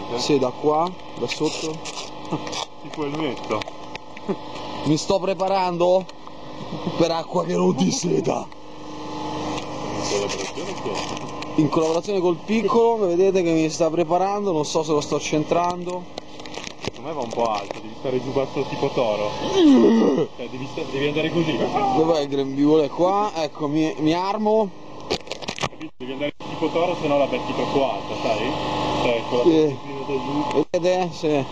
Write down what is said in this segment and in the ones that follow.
veramente? Sì, da qua, da sotto. Tipo il netto. Mi sto preparando per acqua che non ti seta. In collaborazione col piccolo, vedete che mi sta preparando, non so se lo sto centrando. Secondo me va un po' alto, devi stare giù basso tipo toro. Cioè, devi andare così. Dov'è il grembiule? Qua, ecco, mi armo. Capito? Devi andare tipo toro, se no la becchi troppo alta, sai? Cioè, con la Sì. da giù. Vedete? Sì.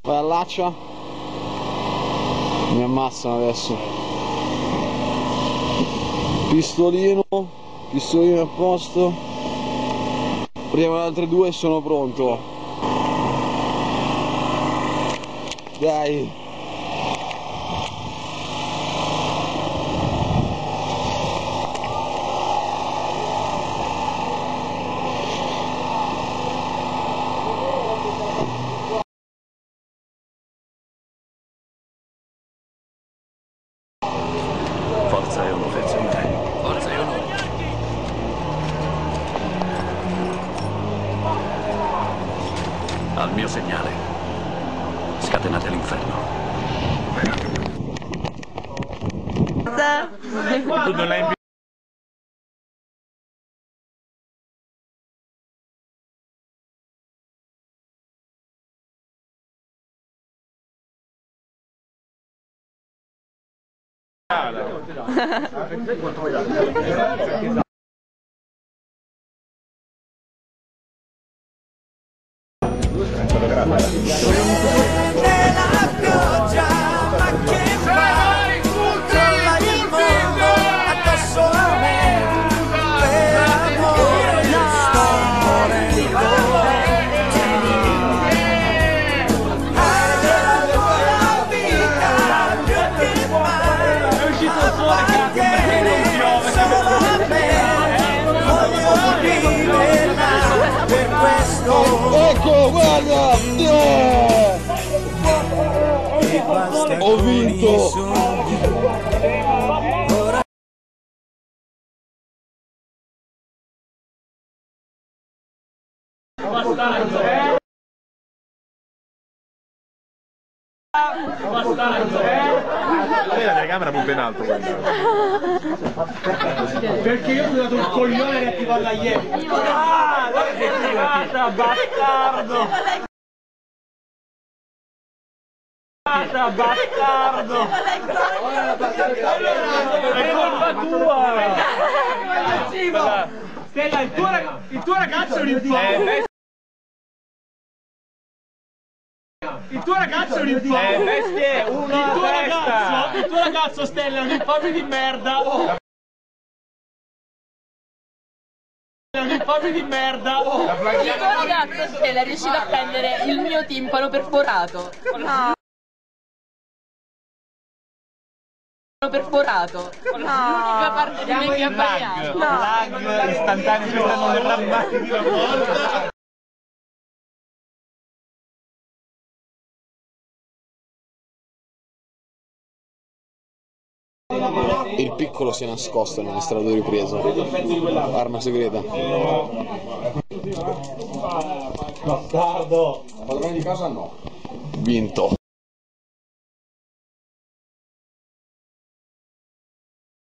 Vai allaccia. Mi ammassano adesso. Pistolino a posto. Prima le altre due e sono pronto. Dai. Forza e onore, signore. Forza e onore. Al mio segnale, scatenate l'inferno. Tu non l'hai Ecco, guarda! Ho vinto! la telecamera pure in alto, guarda. Perché io sono dato un coglione che ti parla ieri. Basta, bastardo! Basta, bastardo! È colpa tua! Stella, il tuo ragazzo è un infame! Il tuo ragazzo è un infame! Bestie, il tuo ragazzo, Stella, è un infame di merda! È un infame di merda! Il tuo ragazzo Stella è riuscito a prendere il mio timpano perforato. No. Perforato. L'unica parte di me che ha sbagliato. Lag istantaneo, questa non verrà mai di una volta! Il piccolo si è nascosto nella strada di ripresa. Arma segreta. Bastardo! Padrone di casa no. Vinto.